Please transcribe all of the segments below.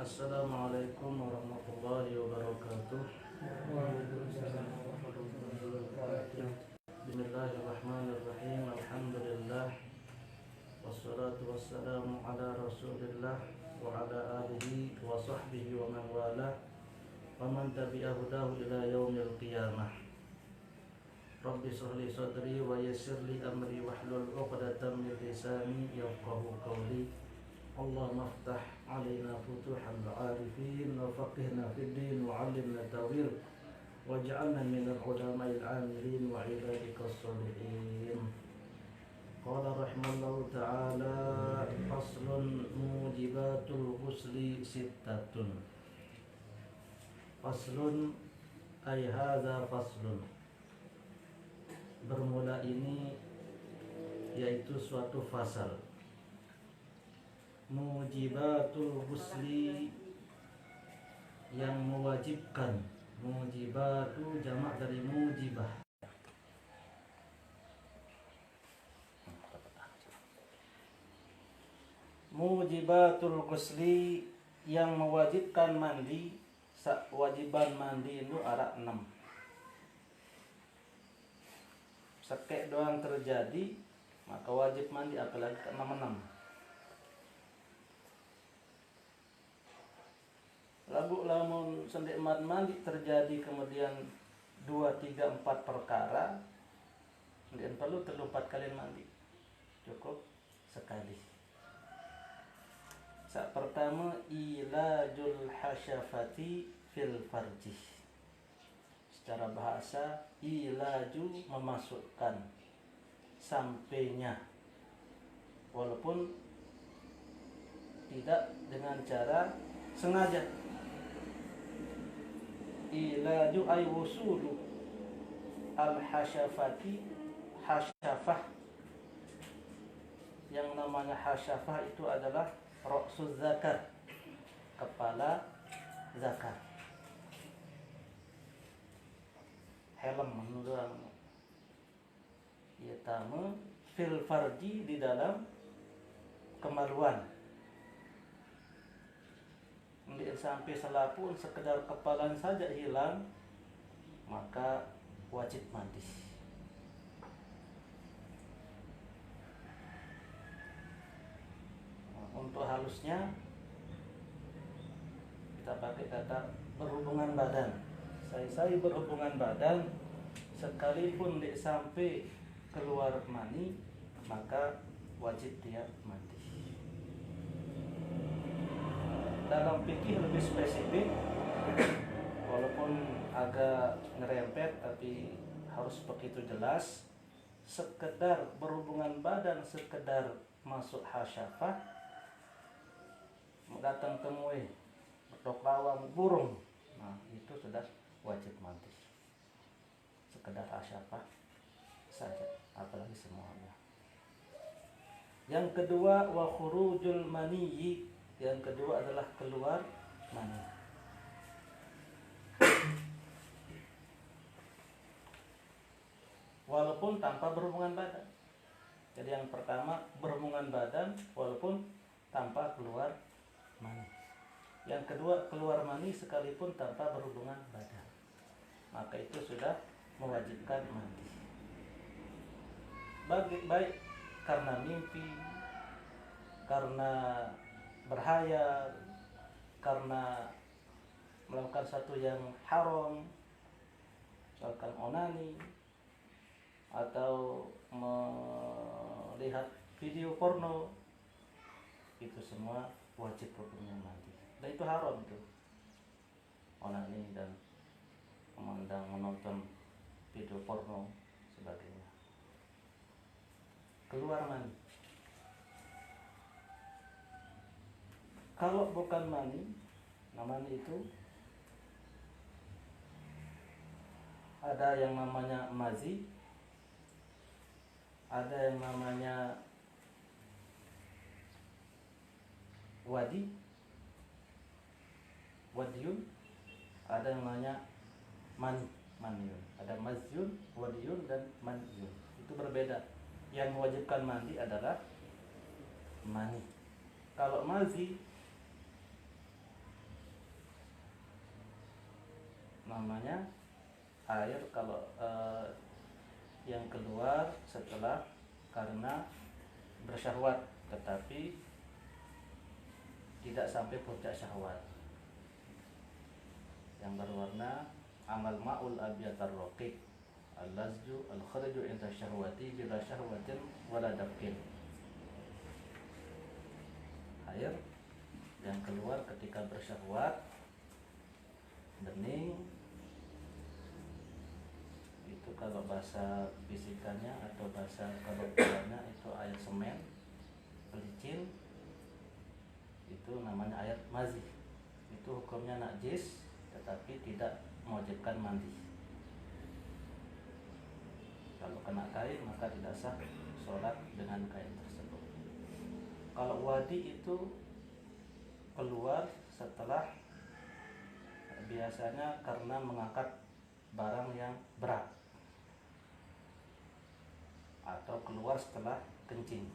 Assalamualaikum warahmatullahi wabarakatuh. Waalaikumsalam warahmatullahi wabarakatuh. Bismillahirrahmanirrahim. Alhamdulillah. Wassalatu wassalamu ala Rasulillah wa ala alihi wa sahbihi wa man wala wa man tabi'a hudahu ila yaumil qiyamah. Rabbi shrah li sadri wa yassir li amri wahlul 'uqdatam min lisani yafqahu qawli. Allahumma aftah alaina futuhal arifin wa faqihna fid din wa 'allimna tawil waj'alna minal ulama'il 'amilin wa 'ibadikas shalihin. Qala rahimallahu ta'ala faslun mujibatul ghusli sittatun. Faslun ay hadza faslun. Bermula ini yaitu suatu fasal. Mujibatul ghusli yang mewajibkan. Mujibatu jamak dari mujibah. Mujibatul ghusli yang mewajibkan mandi. Wajiban mandi itu ada 6. Sekek doang terjadi maka wajib mandi, apalagi ke 6. Lagu lamun sendik mandi terjadi kemudian 2, 3, 4 perkara, kemudian perlu 4 kali mandi, cukup sekali. Saat pertama ilajul hasyafati fil farji. Secara bahasa ilaju memasukkan, sampainya, walaupun tidak dengan cara sengaja. Ilaju ay wusulu al hasyafati, hasyafah. Yang namanya hasyafah itu adalah ra'suz zakar, kepala zakar. Helm menurut yatama fil farji, di dalam kemaluan. Sampai selapun sekedar kepalan saja hilang, maka wajib mandi. Untuk halusnya kita pakai kata berhubungan badan. Saya berhubungan badan, sekalipun sampai keluar mani, maka wajib dia mandi. Dalam fikih lebih spesifik, walaupun agak ngerempet tapi harus begitu jelas. Sekedar berhubungan badan, sekedar masuk hasyafah, datang temui bedok lawang burung, nah itu sudah wajib mandi. Sekedar hasyafah saja, apalagi semuanya. Yang kedua wa khurujul maniyyi. Yang kedua adalah keluar mani. Walaupun tanpa berhubungan badan. Jadi yang pertama berhubungan badan walaupun tanpa keluar mani. Yang kedua keluar mani sekalipun tanpa berhubungan badan. Maka itu sudah mewajibkan mandi. Baik karena mimpi, karena berhayal, karena melakukan satu yang haram, misalkan onani, atau melihat video porno, itu semua wajib hukumnya mandi. Dan itu haram itu, onani dan menonton video porno sebagainya. Keluar mani. Kalau bukan mani, namanya itu ada yang namanya mazi, ada yang namanya wadi, wadiun, ada yang namanya maniun. Ada mazyun, wadiun, dan maniun. Itu berbeda. Yang mewajibkan mandi adalah mani. Kalau mazi namanya air kalau yang keluar setelah karena bersyahwat tetapi tidak sampai puncak syahwat, yang berwarna amal ma'ul abyatar raqiq al-lazju al-kharaju inda syahwati bila syahwatin wala dabkin. Air yang keluar ketika bersyahwat, bening, itu kalau bahasa fisikannya atau bahasa kedokterannya itu air semen, pelicin, itu namanya air mazi. Itu hukumnya najis tetapi tidak mewajibkan mandi. Kalau kena kain maka tidak sah sholat dengan kain tersebut. Kalau wadi itu keluar setelah biasanya karena mengangkat barang yang berat atau keluar setelah kencing.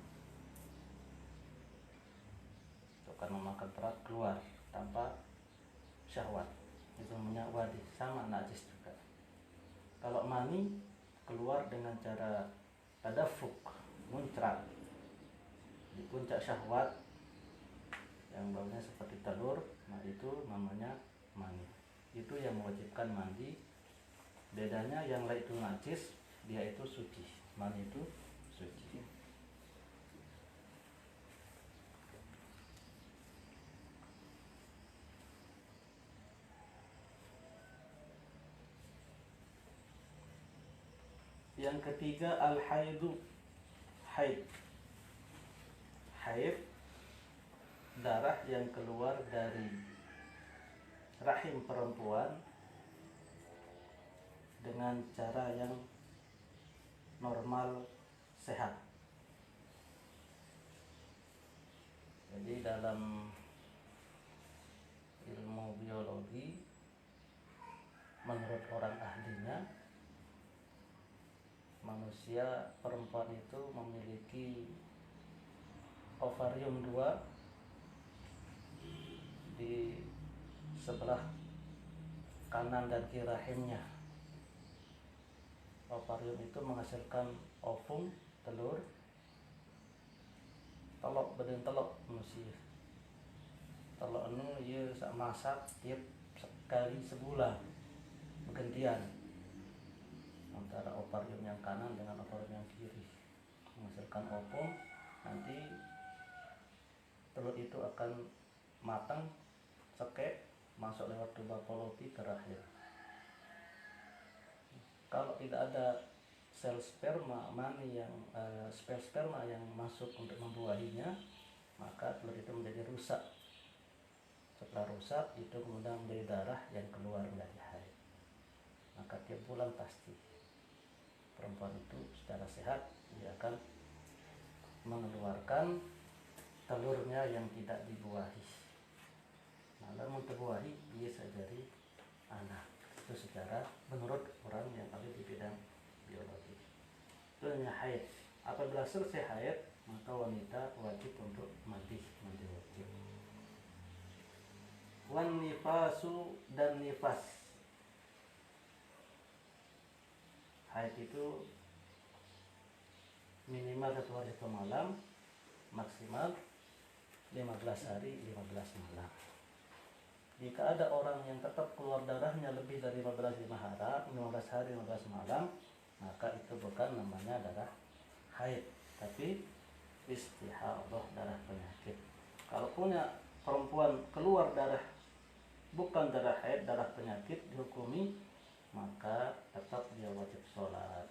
Itu karena mengangkat berat keluar tanpa syahwat, itu namanya wadi, sama najis juga. Kalau mani keluar dengan cara tadafuk, muncrat di puncak syahwat yang baunya seperti telur, nah itu namanya mani. Itu yang mewajibkan mandi. Bedanya yang lain itu najis, dia itu suci. Mani itu suci. Yang ketiga al-haidu, haid. Haid darah yang keluar dari rahim perempuan dengan cara yang normal, sehat. Jadi dalam ilmu biologi, menurut orang ahlinya, manusia perempuan itu memiliki ovarium 2 di sebelah kanan dan kiri rahimnya. Ovarium itu menghasilkan ovum, telur, telok, badan telok manusia. Telok itu ya sak masak tiap sekali sebulan bergantian antara ovarium yang kanan dengan ovarium yang kiri, menghasilkan ovum. Nanti telur itu akan matang, sekek, masuk lewat tuba Fallopi ke rahim. Kalau tidak ada sel sperma mani yang sperma yang masuk untuk membuahinya, maka telur itu menjadi rusak. Setelah rusak itu kemudian menjadi darah yang keluar dari haid. Maka tiap bulan pasti perempuan itu secara sehat dia akan mengeluarkan telurnya yang tidak dibuahi. Nah, namun terbuahi bisa jadi anak. Itu secara menurut orang yang ahli di bidang biologi. Itu hanya haid. Apabila selesai haid, maka wanita wajib untuk mandi wajib. Wan nifasu dan nifas. Haid itu minimal 1 hari 1 malam, maksimal 15 hari 15 malam. Jika ada orang yang tetap keluar darahnya lebih dari 15 hari 15 malam, maka itu bukan namanya darah haid, tapi istihadah, darah penyakit. Kalau punya perempuan keluar darah bukan darah haid, darah penyakit, dihukumi, maka tetap dia wajib sholat,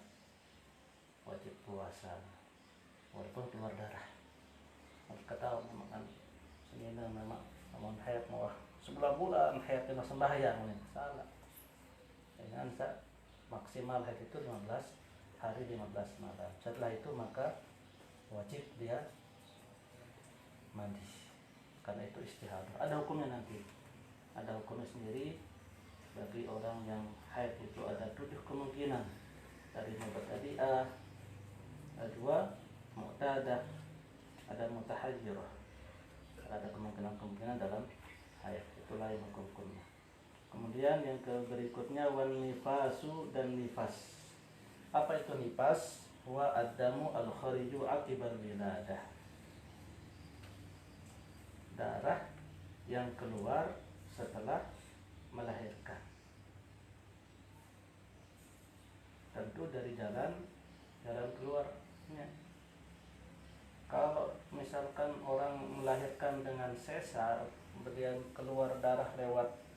wajib puasa, walaupun keluar darah. Harus ketahui memang senina memang namun haid mau sebulan bulan haid itu sembahyang nih, salah. Dengan maksimal haid itu 15 hari 15 malam. Setelah itu maka wajib dia mandi, karena itu istihadah. Ada hukumnya nanti, ada hukumnya sendiri bagi orang yang haid. Itu ada 7 kemungkinan, dari mubtadi'ah, ada 2 mu'tadah, ada mutahayyirah. Ada kemungkinan dalam haid, itulah yang hukumnya. Kemudian yang berikutnya wan nifasu dan nifas. Apa itu nifas? Wa addamu al khariju aqibal wiladah. Darah yang keluar setelah melahirkan. Tentu dari jalan keluarnya. Kalau misalkan orang melahirkan dengan sesar, kemudian keluar darah lewat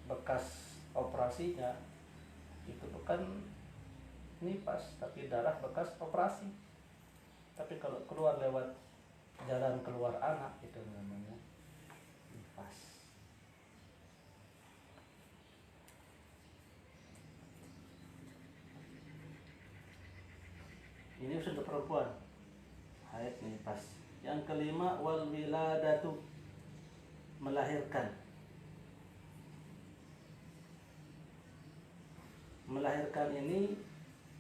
bekas operasinya, itu bukan nifas, tapi darah bekas operasi. Tapi kalau keluar lewat jalan keluar anak, itu namanya nifas. Ini untuk perempuan, haid nifas. Yang kelima wal wiladatu, melahirkan. Melahirkan ini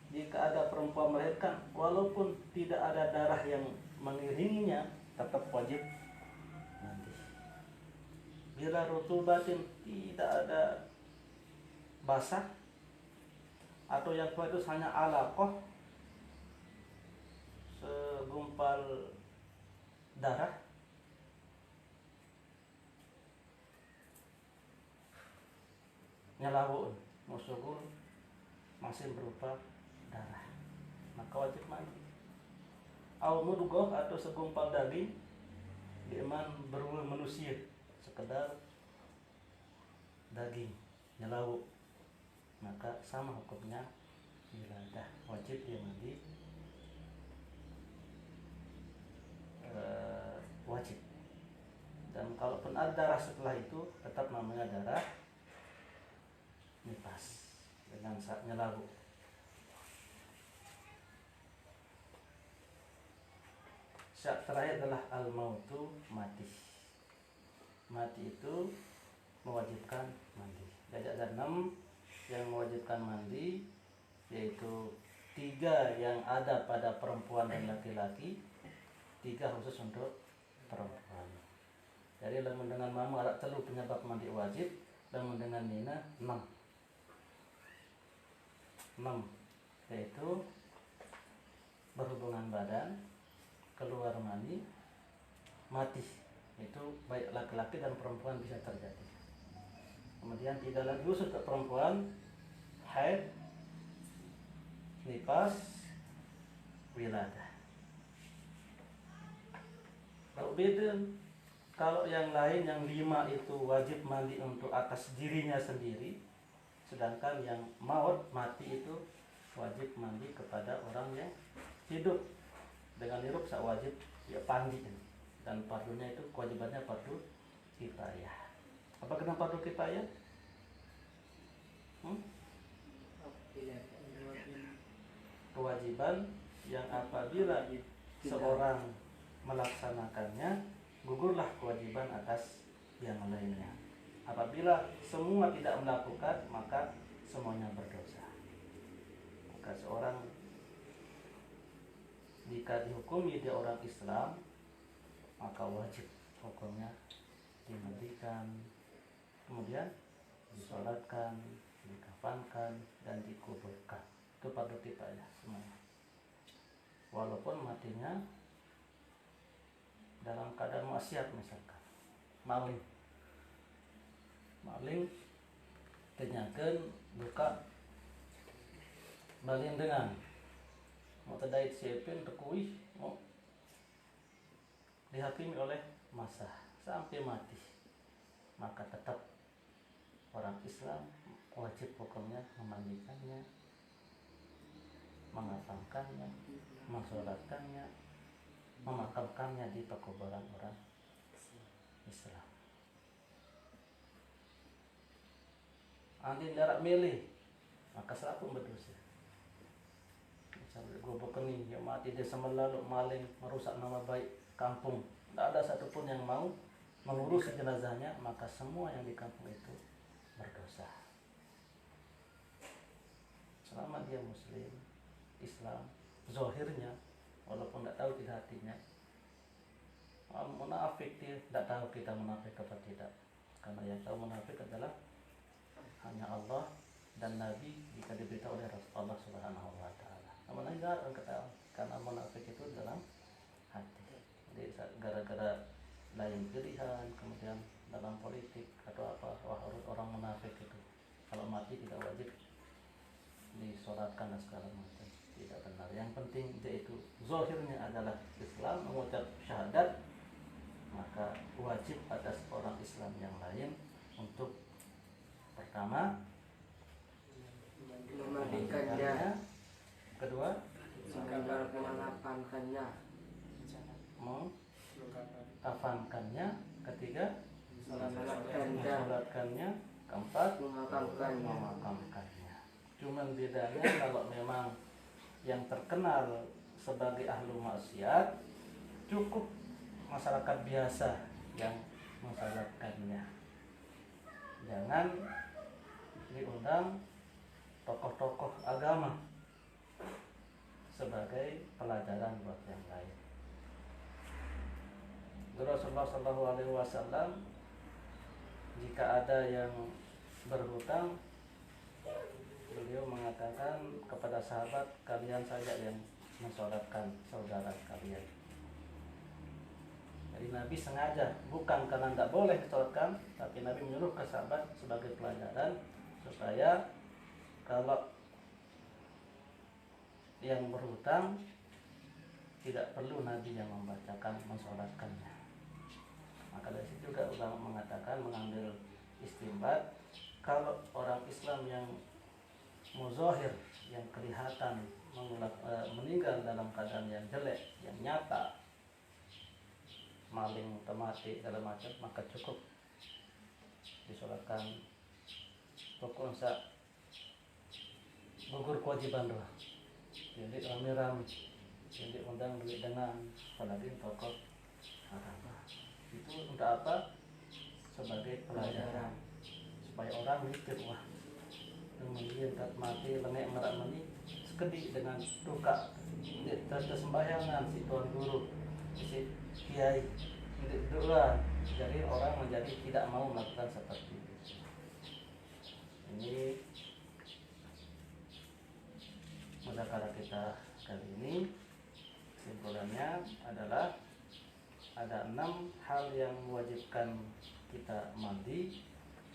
jika ada perempuan melahirkan, walaupun tidak ada darah yang mengiringinya, tetap wajib mandi. Bila rutubatin, tidak ada basah, atau yang kedua itu hanya alaqah, segumpal darah, nyelawun, musugul masih berupa darah, maka wajib mandi. Au mudghah, atau segumpal daging diiman berumur manusia, sekedar daging nyelawu, maka sama hukumnya wiladah, wajib dia mandi. Wajib. Dan kalaupun ada darah setelah itu, tetap namanya darah nifas dengan saat nyelawu. Syarat terakhir adalah al-mautu, mati. Mati itu mewajibkan mandi. Jadi ada 6 yang mewajibkan mandi, yaitu 3 yang ada pada perempuan dan laki-laki, 3 khusus untuk perempuan. Jadi lamun dengan mama ada 3 penyebab mandi wajib, lamun dengan nina 6, yaitu berhubungan badan, keluar mani, mati. Itu baik laki-laki dan perempuan bisa terjadi. Kemudian 3 lagi khusus untuk perempuan, haid, nifas, wiladah. Kalau beda, kalau yang lain yang 5 itu wajib mandi untuk atas dirinya sendiri, sedangkan yang maut, mati itu wajib mandi kepada orang yang hidup. Dengan hidup saya wajib ya pandi, dan fardunya itu kewajibannya fardu kifayah. Apa kena fardu kifayah? Kewajiban yang apabila seorang melaksanakannya, gugurlah kewajiban atas yang lainnya. Apabila semua tidak melakukan, maka semuanya berdosa. Maka seorang jika dihukumi dia orang Islam, maka wajib hukumnya dimandikan, kemudian disolatkan, dikafankan, dan dikuburkan. Itu fardu kifayah semuanya. Walaupun matinya dalam keadaan maksiat, misalkan maling tenyakeun buka balindengan, mau terdait siapin tekui, mau dihakimi oleh masa sampai mati, maka tetap orang Islam wajib hukumnya memandikannya, mengafankannya, mensolatkannya, memakamkannya di pekuburan orang Islam. Andin darat milih, maka selaku berdosa. Misalnya gubuk kening yang mati dia lalu maling, merusak nama baik kampung, tidak ada satupun yang mau mengurus jenazahnya, maka semua yang di kampung itu berdosa. Selama dia muslim, Islam, zahirnya, walaupun tidak tahu tidak hatinya. Munafik dia tidak tahu kita munafik atau tidak. karena yang tahu munafik adalah hanya Allah dan Nabi jika diberitahu oleh Allah Subhanahu wa taala. Namun enggak ketahui karena munafik itu dalam hati. Jadi gara-gara lain pilihan, kemudian dalam politik atau apa, orang munafik itu kalau mati tidak wajib disolatkan dan segala macam, tidak benar. Yang penting dia itu zahirnya adalah Islam, mengucap syahadat, maka wajib atas orang Islam yang lain untuk pertama memandikannya, kedua mengapankannya, mengkafankannya, ketiga mensolatkannya, keempat memakamkannya. Cuman bedanya kalau memang yang terkenal sebagai ahlu maksiat cukup masyarakat biasa yang mensolatkannya. Jangan diundang tokoh-tokoh agama sebagai pelajaran buat yang lain. Rasulullah SAW jika ada yang berhutang, beliau mengatakan kepada sahabat, kalian saja yang mensolatkan saudara kalian. Jadi Nabi sengaja, bukan karena tidak boleh disolatkan, tapi Nabi menyuruh ke sahabat sebagai pelajaran supaya kalau yang berhutang tidak perlu Nabi yang membacakan mensolatkannya. Maka dari situ juga ulama mengatakan, mengambil istimbat, kalau orang Islam yang muzahir, yang kelihatan meninggal dalam keadaan yang jelek, yang nyata, maling, temati, segala macam, maka cukup disolatkan pokok sa gugur kewajiban doa. Jadi rame-rame, jadi undang duit dengan apalagi tokoh agama. Itu untuk apa? Sebagai pelajaran supaya orang mikir, wah kemudian tak mati lemek merak meni sekedik dengan duka tersembahyangan si tuan guru, si kiai doa. Jadi orang menjadi tidak mau melakukan seperti itu. Ini mudzakarah kita kali ini. Kesimpulannya adalah ada 6 hal yang mewajibkan kita mandi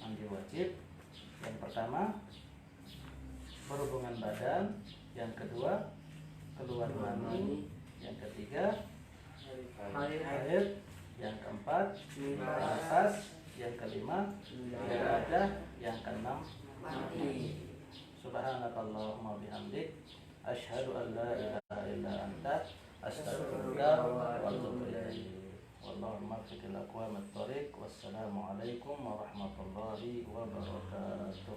wajib. Yang pertama, berhubungan badan. Yang kedua, keluar mani. Yang ketiga, haid. Yang keempat, nifas. Yang kelima, ibadah. Yang keenam, mati. Subhanakallahumma bihamdik, asyhadu an la ilaha illa anta, astaghfiruka wa atubu ilaik. Wallahumma fiqil aqwamat thariq. Wassalamualaikum warahmatullahi wabarakatuh.